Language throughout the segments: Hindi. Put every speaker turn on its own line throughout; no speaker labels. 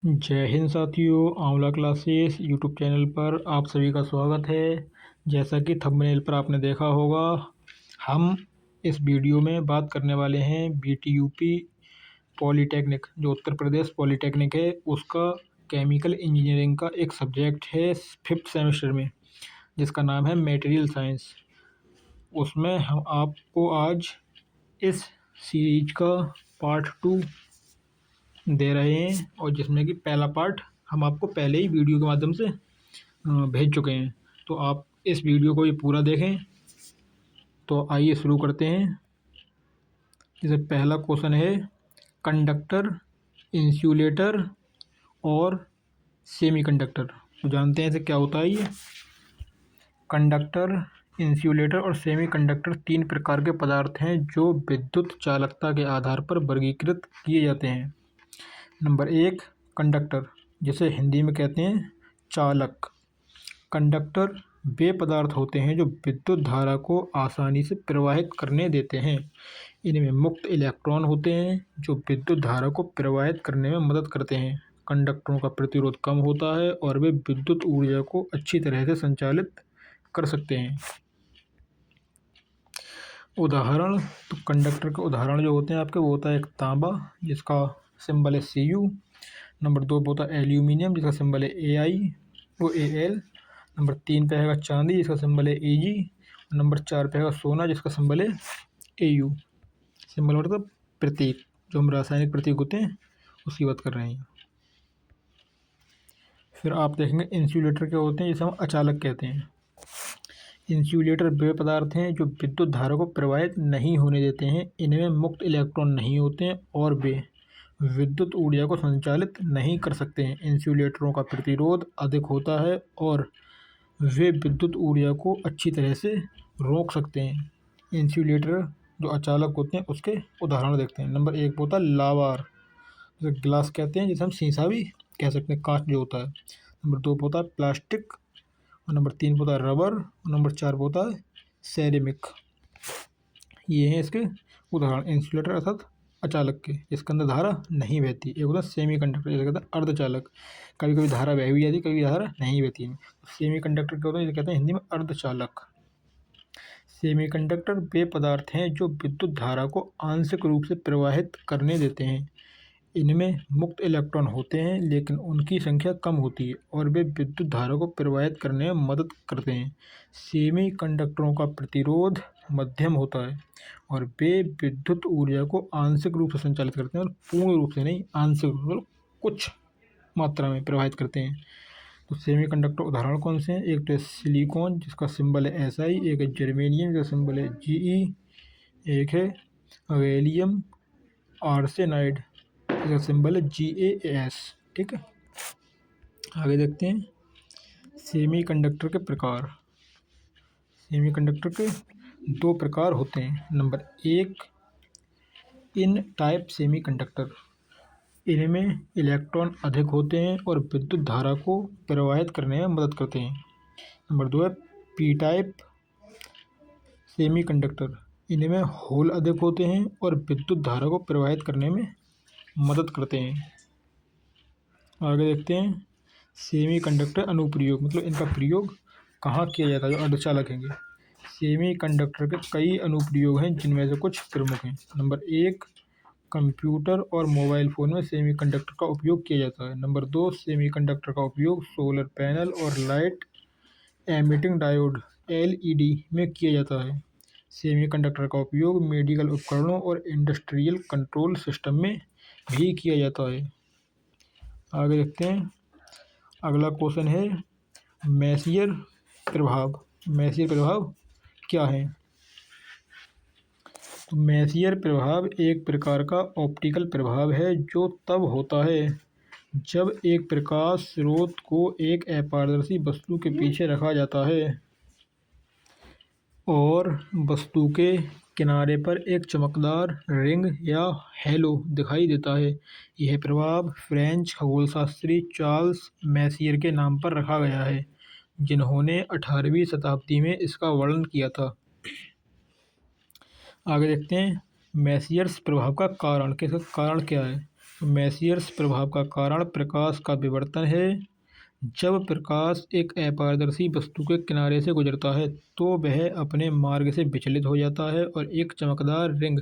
जय हिंद साथियों, आंवला क्लासेस यूट्यूब चैनल पर आप सभी का स्वागत है। जैसा कि थंबनेल पर आपने देखा होगा, हम इस वीडियो में बात करने वाले हैं बीटीयूपी पॉलीटेक्निक, जो उत्तर प्रदेश पॉलीटेक्निक है, उसका केमिकल इंजीनियरिंग का एक सब्जेक्ट है 5th सेमेस्टर में, जिसका नाम है मटेरियल साइंस। उसमें हम आपको आज इस सीरीज का पार्ट 2 दे रहे हैं, और जिसमें कि पहला पार्ट हम आपको पहले ही वीडियो के माध्यम से भेज चुके हैं। तो आप इस वीडियो को ये पूरा देखें। तो आइए शुरू करते हैं। जैसे पहला क्वेश्चन है, कंडक्टर, इंसुलेटर और सेमीकंडक्टर। तो जानते हैं इसे क्या होता है। ये कंडक्टर, इंसुलेटर और सेमीकंडक्टर तीन प्रकार के पदार्थ हैं जो विद्युत चालकता के आधार पर वर्गीकृत किए जाते हैं। नंबर 1, कंडक्टर, जिसे हिंदी में कहते हैं चालक। कंडक्टर वे पदार्थ होते हैं जो विद्युत धारा को आसानी से प्रवाहित करने देते हैं। इनमें मुक्त इलेक्ट्रॉन होते हैं जो विद्युत धारा को प्रवाहित करने में मदद करते हैं। कंडक्टरों का प्रतिरोध कम होता है और वे विद्युत ऊर्जा को अच्छी तरह से संचालित कर सकते हैं। उदाहरण, तो कंडक्टर के उदाहरण जो होते हैं आपके, वो होता है एक तांबा, जिसका सिंबल है Cu। नंबर 2 पे होता है एल्यूमिनियम, जिसका सिंबल है Al। नंबर 3 पे आएगा चांदी, जिसका सिंबल है Ag। नंबर 4 पे आएगा सोना, जिसका सिंबल है Au। सिंबल मतलब प्रतीक, जो हम रासायनिक प्रतीक होते हैं उसकी बात कर रहे हैं। फिर आप देखेंगे इंसुलेटर क्या होते हैं, जिसे हम अचालक कहते हैं। इंसुलेटर वे पदार्थ हैं जो विद्युत धारा को प्रवाहित नहीं होने देते हैं। इनमें मुक्त इलेक्ट्रॉन नहीं होते हैं और वे विद्युत ऊर्जा को संचालित नहीं कर सकते हैं। इंसुलेटरों का प्रतिरोध अधिक होता है और वे विद्युत ऊर्जा को अच्छी तरह से रोक सकते हैं। इंसुलेटर जो अचालक होते हैं उसके उदाहरण देखते हैं। नंबर 1 होता है लावार, जिसे ग्लास कहते हैं, जिसे हम शीशा भी कह सकते हैं, कांच जो होता है। नंबर 2 होता है प्लास्टिक। और नंबर 3 होता है रबर। और नंबर 4 होता है सेरेमिक। ये हैं इसके उदाहरण इंसुलेटर अर्थात अचालक के, जिसके अंदर धारा नहीं बहती। एक होता है सेमी कंडक्टर, जिसे कहते हैं अर्धचालक, कभी कभी धारा बह भी जाती, कभी धारा नहीं बहती है। सेमी कंडक्टर क्या होता है, जिसे कहते हैं हिंदी में अर्धचालक। सेमी कंडक्टर वे पदार्थ हैं जो विद्युत धारा को आंशिक रूप से प्रवाहित करने देते हैं। इनमें मुक्त इलेक्ट्रॉन होते हैं, लेकिन उनकी संख्या कम होती है और वे विद्युत धारा को प्रवाहित करने में मदद करते हैं। सेमी कंडक्टरों का प्रतिरोध मध्यम होता है और वे विद्युत ऊर्जा को आंशिक रूप से संचालित करते हैं, और पूर्ण रूप से नहीं, आंशिक रूप से कुछ मात्रा में प्रवाहित करते हैं। तो सेमी कंडक्टर उदाहरण कौन से हैं? एक तो सिलिकॉन, जिसका सिंबल है Si। एक है जर्मेनियम, जिसका सिंबल है Ge। एक है गैलियम आर्सेनाइड, इसका सिंबल है GaAs। ठीक है, आगे देखते हैं सेमी कंडक्टर के प्रकार। सेमी कंडक्टर के दो प्रकार होते हैं। नंबर 1, इन टाइप सेमी कंडक्टर। इनमें इलेक्ट्रॉन अधिक होते हैं और विद्युत धारा को प्रवाहित करने में मदद करते हैं। नंबर 2 है पी टाइप सेमी कंडक्टर। इनमें होल अधिक होते हैं और विद्युत धारा को प्रवाहित करने में मदद करते हैं। आगे देखते हैं सेमी कंडक्टर अनुप्रयोग, मतलब इनका प्रयोग कहाँ किया जाता है, जो अर्धचालक हैं। सेमी कंडक्टर के कई अनुप्रयोग हैं, जिनमें से कुछ प्रमुख हैं। नंबर 1, कंप्यूटर और मोबाइल फ़ोन में सेमी कंडक्टर का उपयोग किया जाता है। नंबर 2, सेमी कंडक्टर का उपयोग सोलर पैनल और लाइट एमिटिंग डायोड LED में किया जाता है। सेमी कंडक्टर का उपयोग मेडिकल उपकरणों और इंडस्ट्रियल कंट्रोल सिस्टम में भी किया जाता है। आगे देखते हैं, अगला क्वेश्चन है मैसियर प्रभाव। मैसियर प्रभाव क्या है? तो मैसियर प्रभाव एक प्रकार का ऑप्टिकल प्रभाव है जो तब होता है जब एक प्रकाश स्रोत को एक अपारदर्शी वस्तु के पीछे रखा जाता है और वस्तु के किनारे पर एक चमकदार रिंग या हैलो दिखाई देता है। यह प्रभाव फ्रेंच खगोलशास्त्री चार्ल्स मैसियर के नाम पर रखा गया है, जिन्होंने 18वीं शताब्दी में इसका वर्णन किया था। आगे देखते हैं मैसियर्स प्रभाव का कारण। इसका कारण क्या है? मैसियर्स प्रभाव का कारण प्रकाश का विवर्तन है। जब प्रकाश एक अपारदर्शी वस्तु के किनारे से गुजरता है तो वह अपने मार्ग से विचलित हो जाता है और एक चमकदार रिंग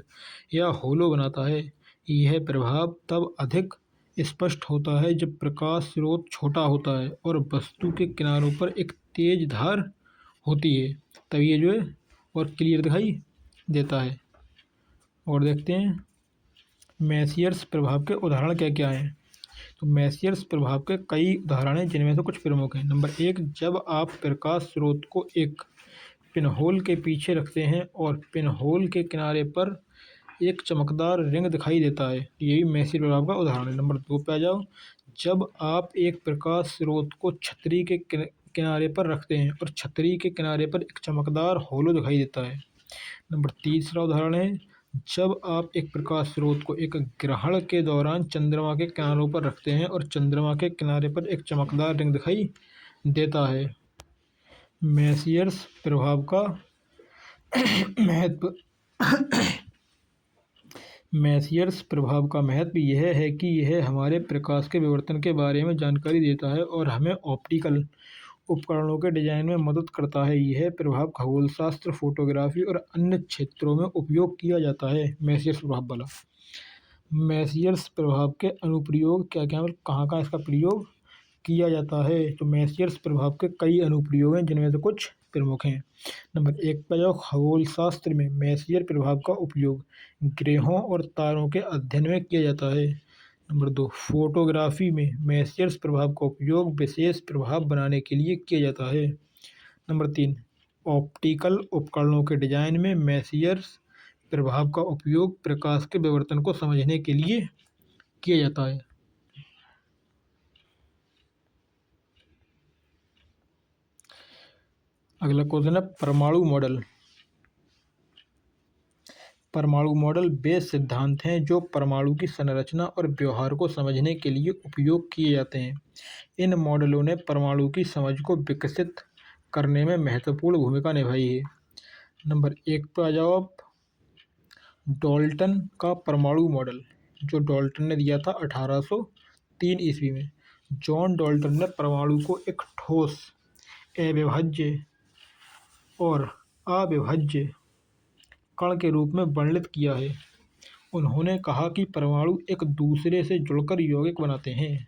या होलो बनाता है। यह प्रभाव तब अधिक स्पष्ट होता है जब प्रकाश स्रोत छोटा होता है और वस्तु के किनारों पर एक तेज धार होती है, तब ये जो है और क्लियर दिखाई देता है। और देखते हैं मैसियर्स प्रभाव के उदाहरण क्या क्या हैं। तो मैसियर्स प्रभाव के कई उदाहरण हैं जिनमें से कुछ प्रमुख हैं। नंबर 1, जब आप प्रकाश स्रोत को एक पिनहोल के पीछे रखते हैं और पिनहोल के किनारे पर एक चमकदार रिंग दिखाई देता है, यही मैसियर प्रभाव का उदाहरण है। नंबर 2 पे आ जाओ, जब आप एक प्रकाश स्रोत को छतरी के किनारे पर रखते हैं और छतरी के किनारे पर एक चमकदार होलो दिखाई देता है। नंबर 3 उदाहरण है, जब आप एक प्रकाश स्रोत को एक ग्रहण के दौरान चंद्रमा के किनारों पर रखते हैं और चंद्रमा के किनारे पर एक चमकदार रिंग दिखाई देता है। मैसियर्स प्रभाव का महत्व मैसियर्स प्रभाव का महत्व यह है कि यह हमारे प्रकाश के विवर्तन के बारे में जानकारी देता है और हमें ऑप्टिकल उपकरणों के डिजाइन में मदद करता है। यह प्रभाव खगोलशास्त्र, फोटोग्राफी और अन्य क्षेत्रों में उपयोग किया जाता है। मैसियर्स प्रभाव वाला मैसियर्स प्रभाव के अनुप्रयोग क्या क्या, कहाँ कहाँ इसका प्रयोग किया जाता है। तो मैसियर्स प्रभाव के कई अनुप्रयोग हैं जिनमें से कुछ प्रमुख हैं। नंबर 1 पर जाओ, खगोलशास्त्र में मैसियर प्रभाव का उपयोग ग्रहों और तारों के अध्ययन में किया जाता है। नंबर 2, फोटोग्राफी में मैसियर्स प्रभाव का उपयोग विशेष प्रभाव बनाने के लिए किया जाता है। नंबर 3, ऑप्टिकल उपकरणों के डिजाइन में मैसियर्स प्रभाव का उपयोग प्रकाश के विवर्तन को समझने के लिए किया जाता है। अगला क्वेश्चन है परमाणु मॉडल। परमाणु मॉडल वे सिद्धांत हैं जो परमाणु की संरचना और व्यवहार को समझने के लिए उपयोग किए जाते हैं। इन मॉडलों ने परमाणु की समझ को विकसित करने में महत्वपूर्ण भूमिका निभाई है। नंबर 1 पर आ जाओ आप, डाल्टन का परमाणु मॉडल, जो डाल्टन ने दिया था 1803 ईस्वी में। जॉन डाल्टन ने परमाणु को एक ठोस, अविभाज्य और अविभाज्य कण के रूप में वर्णित किया है। उन्होंने कहा कि परमाणु एक दूसरे से जुड़कर यौगिक बनाते हैं।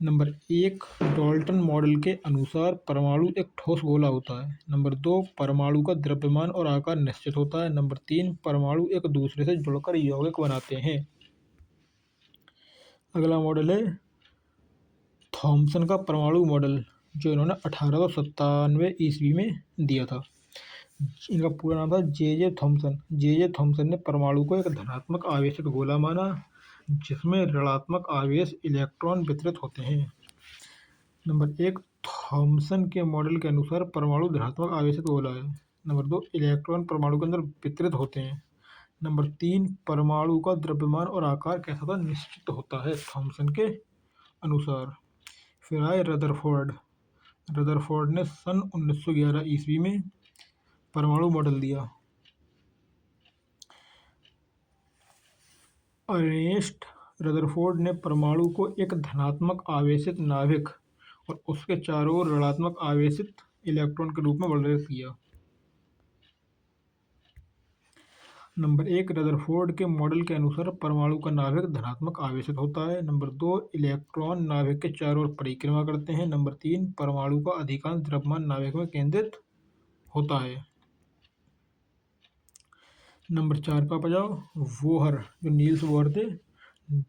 नंबर 1, डाल्टन मॉडल के अनुसार परमाणु एक ठोस गोला होता है। नंबर 2, परमाणु का द्रव्यमान और आकार निश्चित होता है। नंबर 3, परमाणु एक दूसरे से जुड़कर यौगिक बनाते हैं। अगला मॉडल है थॉमसन का परमाणु मॉडल, जो इन्होंने 1897 ईस्वी में दिया था। इनका पूरा नाम था जे थॉमसन। जे थॉमसन ने परमाणु को एक धनात्मक आवेशित गोला माना जिसमें ऋणात्मक आवेश इलेक्ट्रॉन वितरित होते हैं। नंबर 1, थॉमसन के मॉडल के अनुसार परमाणु धनात्मक आवेशित गोला है। नंबर 2, इलेक्ट्रॉन परमाणु के अंदर वितरित होते हैं। नंबर 3, परमाणु का द्रव्यमान और आकार कैसा था, निश्चित होता है थॉमसन के अनुसार। फिर आए रदरफोर्ड। रदरफोर्ड ने सन 1911 ईस्वी में परमाणु मॉडल दिया। अर्नेस्ट रदरफोर्ड ने परमाणु को एक धनात्मक आवेशित नाभिक और उसके चारों ओर ऋणात्मक आवेशित इलेक्ट्रॉन के रूप में वर्णित किया। नंबर 1, रदरफोर्ड के मॉडल के अनुसार परमाणु का नाभिक धनात्मक आवेशित होता है। नंबर 2, इलेक्ट्रॉन नाभिक के चारों ओर परिक्रमा करते हैं। नंबर 3, परमाणु का अधिकांश द्रव्यमान नाभिक में केंद्रित होता है। नंबर 4 पर आ जाओ, बोहर, जो नील्स बोहर थे,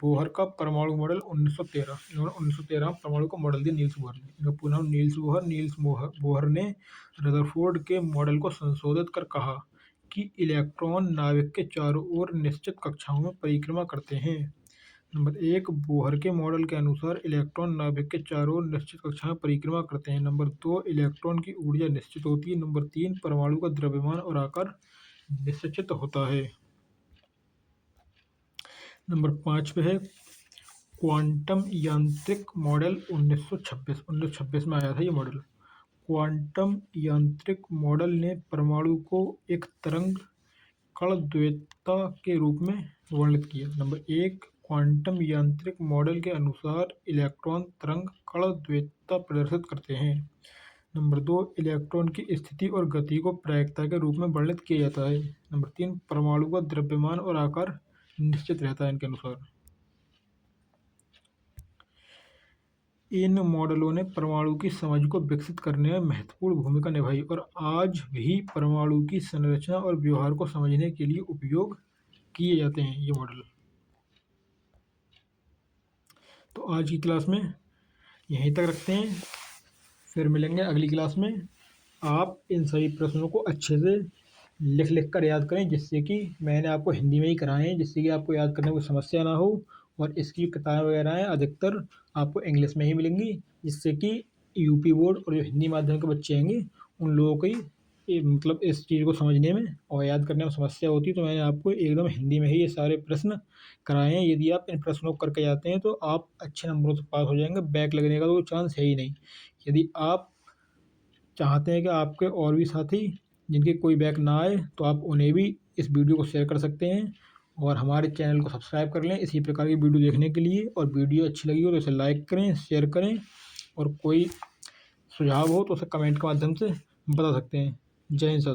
बोहर का परमाणु मॉडल 1913। इन्होंने 1913 में परमाणु का मॉडल दिया नील्स बोहर ने। इनका पूरा नाम नील्स बोहर। बोहर ने रदरफोर्ड के मॉडल को संशोधित कर कहा कि इलेक्ट्रॉन नाभिक के चारों ओर निश्चित कक्षाओं में परिक्रमा करते हैं। नंबर 1, बोहर के मॉडल के अनुसार इलेक्ट्रॉन नाभिक के चारों ओर निश्चित कक्षाओं में परिक्रमा करते हैं। नंबर 2, इलेक्ट्रॉन की ऊर्जा निश्चित होती है। नंबर 3, परमाणु का द्रव्यमान और आकार निश्चित होता है। नंबर 5 पे है क्वांटम यांत्रिक मॉडल 1926 में आया था ये मॉडल। क्वांटम यांत्रिक मॉडल ने परमाणु को एक तरंग कण द्वैतता के रूप में वर्णित किया। नंबर 1, क्वांटम यांत्रिक मॉडल के अनुसार इलेक्ट्रॉन तरंग कण द्वैतता प्रदर्शित करते हैं। नंबर 2, इलेक्ट्रॉन की स्थिति और गति को प्रायिकता के रूप में वर्णित किया जाता है। नंबर 3, परमाणु का द्रव्यमान और आकार निश्चित रहता है इनके अनुसार। इन मॉडलों ने परमाणु की समझ को विकसित करने में महत्वपूर्ण भूमिका निभाई और आज भी परमाणु की संरचना और व्यवहार को समझने के लिए उपयोग किए जाते हैं ये मॉडल। तो आज की क्लास में यहीं तक रखते हैं, फिर मिलेंगे अगली क्लास में। आप इन सभी प्रश्नों को अच्छे से लिख कर याद करें, जिससे कि मैंने आपको हिंदी में ही कराए हैं, जिससे कि आपको याद करने में कोई समस्या ना हो। और इसकी किताबें वगैरह हैं अधिकतर आपको इंग्लिश में ही मिलेंगी, जिससे कि यूपी बोर्ड और जो हिंदी माध्यम के बच्चे होंगे उन लोगों को मतलब इस चीज़ को समझने में और याद करने में समस्या होती है। तो मैंने आपको एकदम हिंदी में ही ये सारे प्रश्न कराए हैं। यदि आप इन प्रश्नों को करके जाते हैं तो आप अच्छे नंबरों से पास हो जाएंगे, बैक लगने का तो चांस है ही नहीं। यदि आप चाहते हैं कि आपके और भी साथी जिनके कोई बैक ना आए, तो आप उन्हें भी इस वीडियो को शेयर कर सकते हैं और हमारे चैनल को सब्सक्राइब कर लें इसी प्रकार की वीडियो देखने के लिए। और वीडियो अच्छी लगी हो तो इसे लाइक करें, शेयर करें, और कोई सुझाव हो तो उसे कमेंट के माध्यम से बता सकते हैं। जय हिंद साथियों।